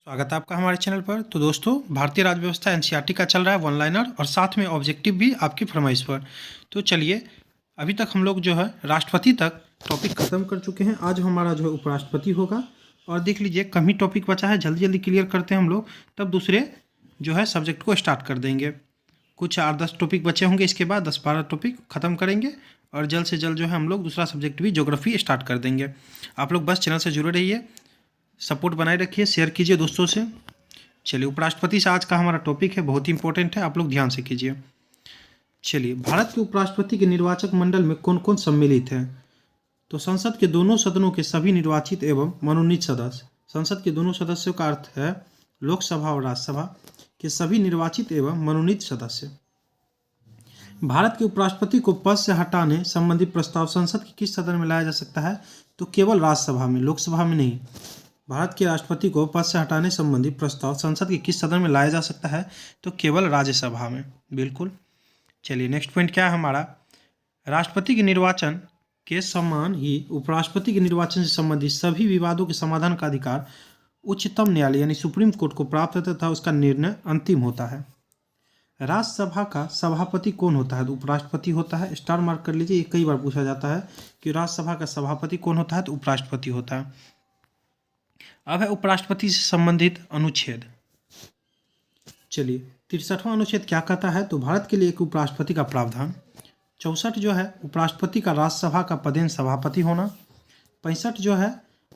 स्वागत है आपका हमारे चैनल पर। तो दोस्तों, भारतीय राज्य व्यवस्था एनसीईआरटी का चल रहा है वन लाइनर और साथ में ऑब्जेक्टिव भी आपकी फरमाइश पर। तो चलिए, अभी तक हम लोग जो है राष्ट्रपति तक टॉपिक खत्म कर चुके हैं। आज हमारा जो है उपराष्ट्रपति होगा और देख लीजिए कम ही टॉपिक बचा है, जल्दी जल्दी क्लियर करते हैं हम लोग, तब दूसरे जो है सब्जेक्ट को स्टार्ट कर देंगे। कुछ 8-10 टॉपिक बचे होंगे, इसके बाद 10-12 टॉपिक ख़त्म करेंगे और जल्द से जल्द जो है हम लोग दूसरा सब्जेक्ट भी ज्योग्राफी स्टार्ट कर देंगे। आप लोग बस चैनल से जुड़े रहिए, सपोर्ट बनाए रखिए, शेयर कीजिए दोस्तों से। चलिए, उपराष्ट्रपति से आज का हमारा टॉपिक है, बहुत ही इंपॉर्टेंट है, आप लोग ध्यान से कीजिए। चलिए, भारत के उपराष्ट्रपति के निर्वाचक मंडल में कौन कौन सम्मिलित हैं? तो संसद के दोनों सदनों के सभी निर्वाचित एवं मनोनीत सदस्य। संसद के दोनों सदस्यों का अर्थ है लोकसभा और राज्यसभा के सभी निर्वाचित एवं मनोनीत सदस्य। भारत के उपराष्ट्रपति को पद से हटाने संबंधी प्रस्ताव संसद के किस सदन में लाया जा सकता है? तो केवल राज्यसभा में, लोकसभा में नहीं। भारत के राष्ट्रपति को पद से हटाने संबंधी प्रस्ताव संसद के किस सदन में लाया जा सकता है? तो केवल राज्यसभा में, बिल्कुल। चलिए, नेक्स्ट पॉइंट क्या है हमारा? राष्ट्रपति के निर्वाचन के समान ही उपराष्ट्रपति के निर्वाचन से संबंधित सभी विवादों के समाधान का अधिकार उच्चतम न्यायालय यानी सुप्रीम कोर्ट को प्राप्त है तथा उसका निर्णय अंतिम होता है। राज्यसभा का सभापति कौन होता है? तो उपराष्ट्रपति होता है। स्टार मार्क कर लीजिए, ये कई बार पूछा जाता है कि राज्यसभा का सभापति कौन होता है? तो उपराष्ट्रपति होता है। अब है उपराष्ट्रपति से संबंधित अनुच्छेद। चलिए, 63वां अनुच्छेद क्या कहता है? तो भारत के लिए एक उपराष्ट्रपति का प्रावधान। 64 जो है उपराष्ट्रपति का राज्यसभा का पदेन सभापति होना। 65 जो है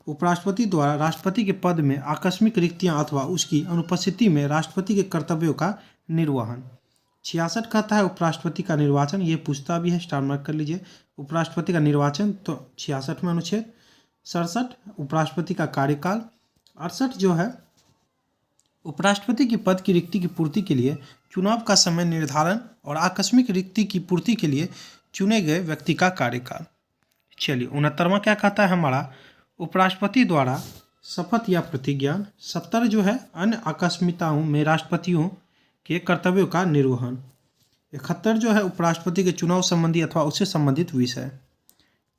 उपराष्ट्रपति द्वारा राष्ट्रपति के पद में आकस्मिक रिक्तियां अथवा उसकी अनुपस्थिति में राष्ट्रपति के कर्तव्यों का निर्वहन। 66 कहता है उपराष्ट्रपति का निर्वाचन, ये पूछता भी है, स्टार मार्क कर लीजिए। उपराष्ट्रपति का निर्वाचन तो 66वां अनुच्छेद। 67 उपराष्ट्रपति का कार्यकाल। 68 जो है उपराष्ट्रपति के पद की रिक्ति की पूर्ति के लिए चुनाव का समय निर्धारण और आकस्मिक रिक्ति की पूर्ति के लिए चुने गए व्यक्ति का कार्यकाल। चलिए, 69वां क्या कहता है हमारा? उपराष्ट्रपति द्वारा शपथ या प्रतिज्ञा। 70 जो है अन्य आकस्मिकताओं में राष्ट्रपतियों के कर्तव्यों का निर्वहन। 71 जो है उपराष्ट्रपति के चुनाव संबंधी अथवा उससे संबंधित विषय।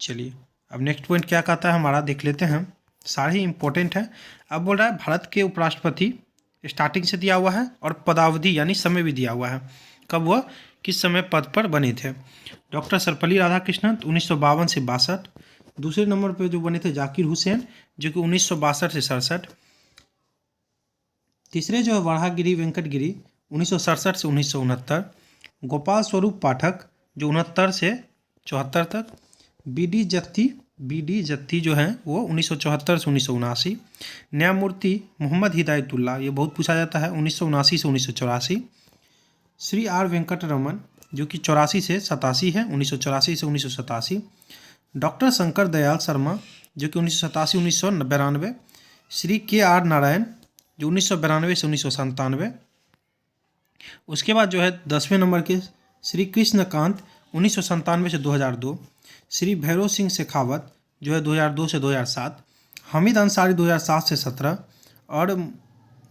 चलिए, अब नेक्स्ट पॉइंट क्या कहता है हमारा, देख लेते हैं। सारे ही इंपॉर्टेंट है। अब बोल रहा है भारत के उपराष्ट्रपति स्टार्टिंग से दिया हुआ है और पदावधि यानी समय भी दिया हुआ है, कब वह किस समय पद पर बने थे। डॉक्टर सर्वपल्ली राधाकृष्णन 1952 से 62। दूसरे नंबर पर जो बने थे जाकिर हुसैन, जो कि 1962 से 67। तीसरे जो है वराहगिरी वेंकट गिरी 1967 से 1969। गोपाल स्वरूप पाठक जो 69 से 74 तक। बी डी जत्ती जो हैं वो 1974 से 1979। न्यायमूर्ति मोहम्मद हिदायतुल्लाह, ये बहुत पूछा जाता है, 1979 से 1984। श्री आर वेंकटरमन जो कि 84 से 87 है, 1984 से 1987। डॉक्टर शंकर दयाल शर्मा जो कि 1987-1992। श्री के आर नारायण जो 1992 से 1997। उसके बाद जो है 10वें नंबर के श्री कृष्णकांत 1997 से 2002। श्री भैरव सिंह शेखावत जो है 2002 से 2007। हामिद अंसारी 2007 से 17। और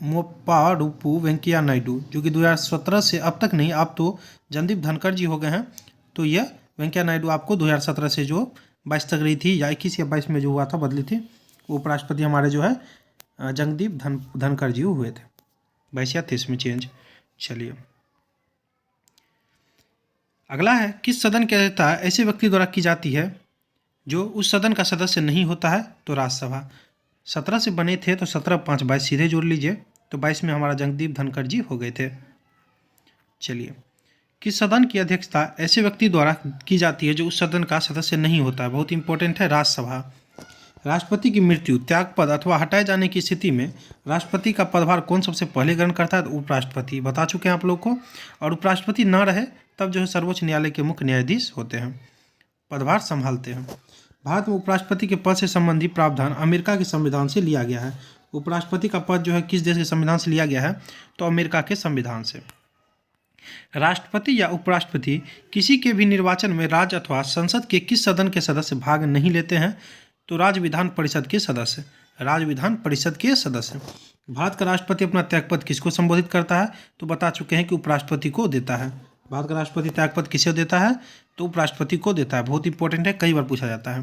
मोप्पाडुपु वेंकैया नायडू जो कि 2017 से अब तक नहीं, अब तो जगदीप धनखड़ जी हो गए हैं, तो यह वेंकैया नायडू आपको 2017 से जो 22 तक रही थी या 21 या 22 में जो हुआ था बदली थी, वो उपराष्ट्रपति हमारे जो है जगदीप धनखड़ जी हुए थे, 22 या 23 में चेंज। चलिए, अगला है किस सदन की अध्यक्षता ऐसे व्यक्ति द्वारा की जाती है जो उस सदन का सदस्य नहीं होता है? तो राज्यसभा। 17 से बने थे तो 17 5 22 सीधे जोड़ लीजिए, तो 22 में हमारा जगदीप धनखड़ जी हो गए थे। चलिए, किस सदन की अध्यक्षता ऐसे व्यक्ति द्वारा की जाती है जो उस सदन का सदस्य नहीं होता है? बहुत इंपॉर्टेंट है, राज्यसभा। राष्ट्रपति की मृत्यु, त्यागपद अथवा हटाए जाने की स्थिति में राष्ट्रपति का पदभार कौन सबसे पहले ग्रहण करता है? तो उपराष्ट्रपति, बता चुके हैं आप लोग को। और उपराष्ट्रपति न रहे तब जो है सर्वोच्च न्यायालय के मुख्य न्यायाधीश होते हैं, पदभार संभालते हैं। भारत में उपराष्ट्रपति के पद से संबंधित प्रावधान अमेरिका के संविधान से लिया गया है। उपराष्ट्रपति का पद जो है किस देश के संविधान से लिया गया है? तो अमेरिका के संविधान से। राष्ट्रपति या उपराष्ट्रपति किसी के भी निर्वाचन में राज्य अथवा संसद के किस सदन के सदस्य भाग नहीं लेते हैं? तो राज्य विधान परिषद के सदस्य, राज्य विधान परिषद के सदस्य। भारत का राष्ट्रपति अपना त्यागपत्र किसको संबोधित करता है? तो बता चुके हैं कि उपराष्ट्रपति को देता है। भारत का राष्ट्रपति त्यागपत्र किसे देता है? तो उपराष्ट्रपति को देता है, बहुत इंपॉर्टेंट है, कई बार पूछा जाता है।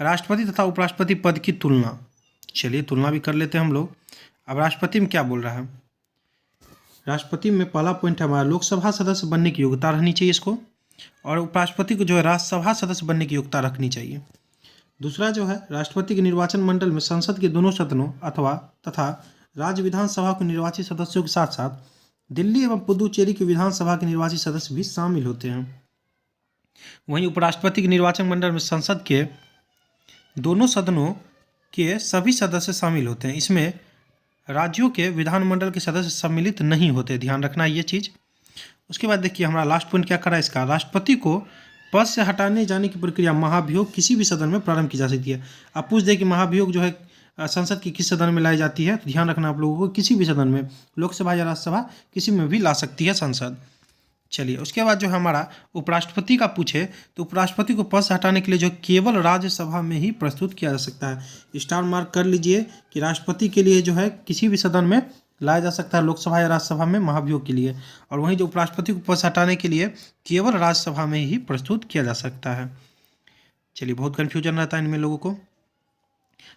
राष्ट्रपति तथा उपराष्ट्रपति पद की तुलना, चलिए तुलना भी कर लेते हैं हम लोग। अब राष्ट्रपति में क्या बोल रहा है, राष्ट्रपति में पहला पॉइंट है हमारा लोकसभा सदस्य बनने की योग्यता रहनी चाहिए इसको, और उपराष्ट्रपति को जो है राज्यसभा सदस्य बनने की योग्यता रखनी चाहिए। दूसरा जो है राष्ट्रपति के निर्वाचन मंडल में संसद के दोनों सदनों अथवा तथा राज्य विधानसभा के निर्वाचित सदस्यों के साथ साथ दिल्ली एवं पुदुचेरी के विधानसभा के निर्वाचित सदस्य भी शामिल होते हैं। वहीं उपराष्ट्रपति के निर्वाचन मंडल में संसद के दोनों सदनों के सभी सदस्य शामिल होते हैं। इसमें राज्यों के विधानमंडल के सदस्य सम्मिलित नहीं होते, ध्यान रखना ये चीज़। उसके बाद देखिए हमारा लास्ट पॉइंट क्या करा है इसका, राष्ट्रपति को पद से हटाने जाने की प्रक्रिया महाभियोग किसी भी सदन में प्रारंभ की जा सकती है। आप पूछ दें कि महाभियोग जो है संसद की किस सदन में लाई जाती है, तो ध्यान रखना आप लोगों को, किसी भी सदन में, लोकसभा या राज्यसभा किसी में भी ला सकती है संसद। चलिए उसके बाद जो हमारा उपराष्ट्रपति का पूछे तो उपराष्ट्रपति को पद से हटाने के लिए जो केवल राज्यसभा में ही प्रस्तुत किया जा सकता है। स्टार मार्क कर लीजिए कि राष्ट्रपति के लिए जो है किसी भी सदन में लाया जा सकता है, लोकसभा या राज्यसभा में महाभियोग के लिए, और वहीं जो उपराष्ट्रपति को पद से हटाने के लिए केवल राज्यसभा में ही प्रस्तुत किया जा सकता है। चलिए बहुत कन्फ्यूजन रहता है इनमें लोगों को।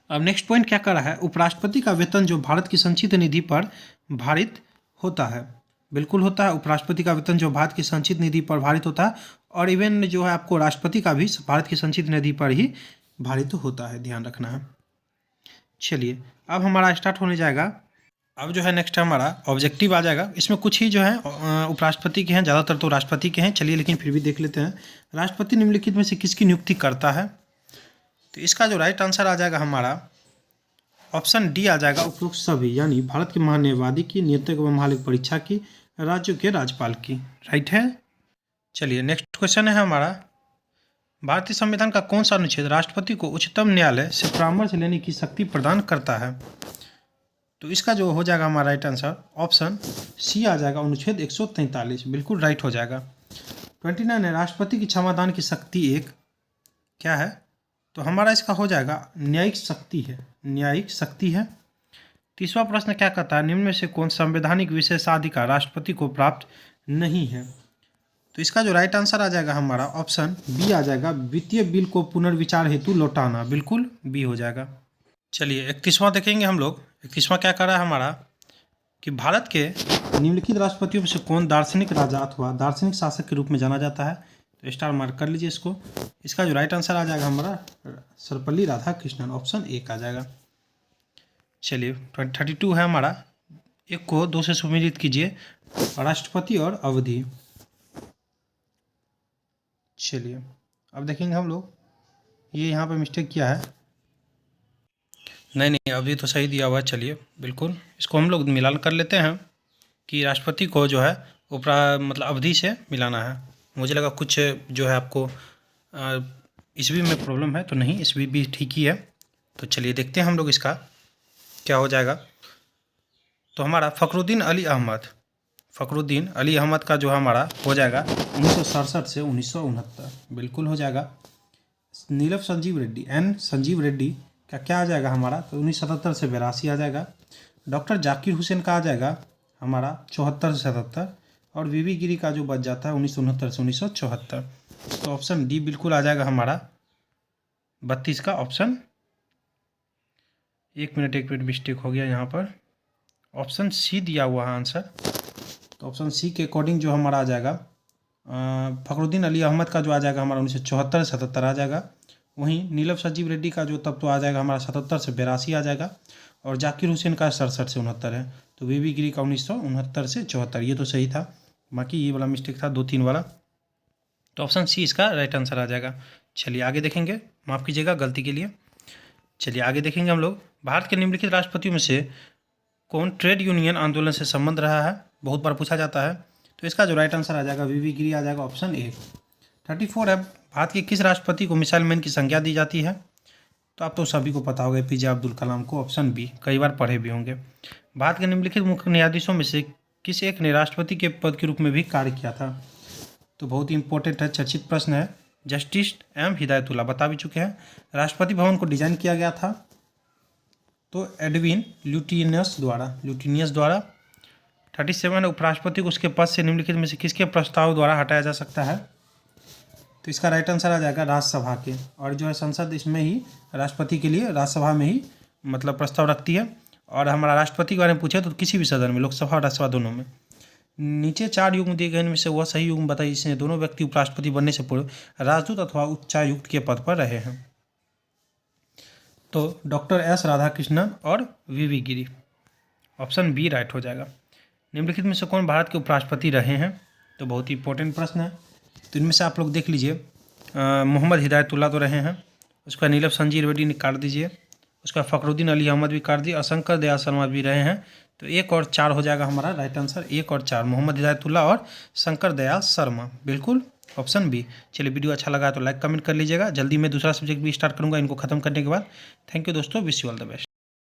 अब नेक्स्ट पॉइंट क्या कर रहा है, उपराष्ट्रपति का वेतन जो भारत की संचित निधि पर भारित होता है, बिल्कुल होता है। उपराष्ट्रपति का वेतन जो भारत की संचित निधि पर भारित होता है, और इवन जो है आपको राष्ट्रपति का भी भारत की संचित निधि पर ही भारित होता है, ध्यान रखना है। चलिए अब हमारा स्टार्ट होने जाएगा। अब जो है नेक्स्ट हमारा ऑब्जेक्टिव आ जाएगा। इसमें कुछ ही जो है उपराष्ट्रपति के हैं, ज़्यादातर तो राष्ट्रपति के हैं। चलिए लेकिन फिर भी देख लेते हैं, राष्ट्रपति निम्नलिखित में से किसकी नियुक्ति करता है। तो इसका जो राइट आंसर आ जाएगा हमारा ऑप्शन डी आ जाएगा, उपरोक्त सभी, यानी भारत के महान्यायवादी की, नियंत्रक एवं महालेखा परीक्षा की, राज्यों के राज्यपाल की। राइट है। चलिए नेक्स्ट क्वेश्चन है हमारा, भारतीय संविधान का कौन सा अनुच्छेद राष्ट्रपति को उच्चतम न्यायालय से परामर्श लेने की शक्ति प्रदान करता है। तो इसका जो हो जाएगा हमारा राइट आंसर ऑप्शन सी आ जाएगा, अनुच्छेद 143, बिल्कुल राइट हो जाएगा। 29 है, राष्ट्रपति की क्षमादान की शक्ति एक क्या है। तो हमारा इसका हो जाएगा न्यायिक शक्ति है, न्यायिक शक्ति है। तीसरा प्रश्न क्या कहता है, निम्न में से कौन संवैधानिक विशेषाधिकार राष्ट्रपति को प्राप्त नहीं है। तो इसका जो राइट आंसर आ जाएगा हमारा ऑप्शन बी आ जाएगा, वित्तीय बिल को पुनर्विचार हेतु लौटाना, बिल्कुल बी हो जाएगा। चलिए 31वां देखेंगे हम लोग। 31वां क्या कर रहा है हमारा कि भारत के निम्नलिखित राष्ट्रपतियों में से कौन दार्शनिक राजा अथवा दार्शनिक शासक के रूप में जाना जाता है। तो स्टार मार्क कर लीजिए इसको। इसका जो राइट आंसर आ जाएगा हमारा सर्वपल्ली राधाकृष्णन, ऑप्शन ए आ जाएगा। चलिए 32 है हमारा, एक को दो से सुमेलित कीजिए, राष्ट्रपति और अवधि। चलिए अब देखेंगे हम लोग, ये यहाँ पे मिस्टेक किया है, नहीं अवधि तो सही दिया हुआ है। चलिए बिल्कुल इसको हम लोग मिलान कर लेते हैं कि राष्ट्रपति को जो है मतलब अवधि से मिलाना है। मुझे लगा कुछ जो है आपको ईस्वी में प्रॉब्लम है, तो नहीं, ईस्वी भी ठीक ही है। तो चलिए देखते हैं हम लोग इसका क्या हो जाएगा। तो हमारा फ़खरुद्दीन अली अहमद का जो हमारा हो जाएगा 1967 से 1969, बिल्कुल हो जाएगा। नीलम संजीव रेड्डी, एन संजीव रेड्डी का क्या आ जाएगा हमारा, तो 1977 से 82 आ जाएगा। डॉक्टर जाकिर हुसैन का आ जाएगा हमारा 74 से 77, और वीवी गिरी का जो बच जाता है 1969 से 1974। तो ऑप्शन डी बिल्कुल आ जाएगा हमारा 32 का ऑप्शन। एक मिनट मिस्टेक हो गया यहाँ पर, ऑप्शन सी दिया हुआ है आंसर। तो ऑप्शन सी के अकॉर्डिंग जो हमारा आ जाएगा फ़खरुद्दीन अली अहमद का जो आ जाएगा हमारा 1974 से 77 आ जाएगा। वहीं नीलम संजीव रेड्डी का जो तब तो आ जाएगा हमारा 77 से 82 आ जाएगा, और जाकिर हुसैन का 67 से 69 है। तो वीवी गिरी का 1969 से 74, ये तो सही था, बाकी ये वाला मिस्टेक था 2-3 वाला। तो ऑप्शन सी इसका राइट आंसर आ जाएगा। चलिए आगे देखेंगे, माफ़ कीजिएगा गलती के लिए। चलिए आगे देखेंगे हम लोग, भारत के निम्नलिखित राष्ट्रपतियों में से कौन ट्रेड यूनियन आंदोलन से संबंध रहा है, बहुत बार पूछा जाता है। तो इसका जो राइट आंसर आ जाएगा वीवी गिरी आ जाएगा, ऑप्शन ए। 34 है, भारत के किस राष्ट्रपति को मिसाइल मैन की संज्ञा दी जाती है। तो आप तो सभी को पता होगा, एपीजे अब्दुल कलाम को, ऑप्शन बी, कई बार पढ़े भी होंगे। भारत के निम्नलिखित मुख्य न्यायाधीशों में से किस एक ने राष्ट्रपति के पद के रूप में भी कार्य किया था। तो बहुत ही इंपॉर्टेंट है, चर्चित प्रश्न है। जस्टिस एम हिदायतुल्लाह, बता भी चुके हैं। राष्ट्रपति भवन को डिजाइन किया गया था तो एडविन ल्यूटिनियस द्वारा। 37 उपराष्ट्रपति को उसके पद से निम्नलिखित में से किसके प्रस्ताव द्वारा हटाया जा सकता है। तो इसका राइट आंसर आ जाएगा राज्यसभा के, और जो है संसद इसमें ही राष्ट्रपति के लिए राज्यसभा में ही मतलब प्रस्ताव रखती है, और हमारा राष्ट्रपति के बारे में पूछे तो किसी भी सदन में, लोकसभा और राज्यसभा दोनों में। नीचे 4 युग्म दिए गए इनमें से वह सही युग्म बताइए जिसमें दोनों व्यक्ति उपराष्ट्रपति बनने से पूर्व राजदूत अथवा उच्चायुक्त के पद पर रहे हैं। तो डॉक्टर एस राधाकृष्णन और वीवी गिरी, ऑप्शन बी राइट हो जाएगा। निम्नलिखित में से कौन भारत के उपराष्ट्रपति रहे हैं? तो बहुत ही इंपॉर्टेंट प्रश्न है। तो इनमें से आप लोग देख लीजिए, मोहम्मद हिदायतुल्ला तो रहे हैं, उसका नीलम संजीव रेड्डी ने काट दीजिए, उसका फ़खरुद्दीन अली अहमद भी काट दिए और शंकर दयाल शर्मा भी रहे हैं। तो 1 और 4 हो जाएगा हमारा राइट आंसर। 1 और 4 मोहम्मद हिदायतुल्ला और शंकर दयाल शर्मा, बिल्कुल ऑप्शन बी। चलिए, वीडियो अच्छा लगा तो लाइक कमेंट कर लीजिएगा। जल्दी मैं दूसरा सब्जेक्ट भी स्टार्ट करूँगा इनको खत्म करने के बाद। थैंक यू दोस्तों, wish you all the best.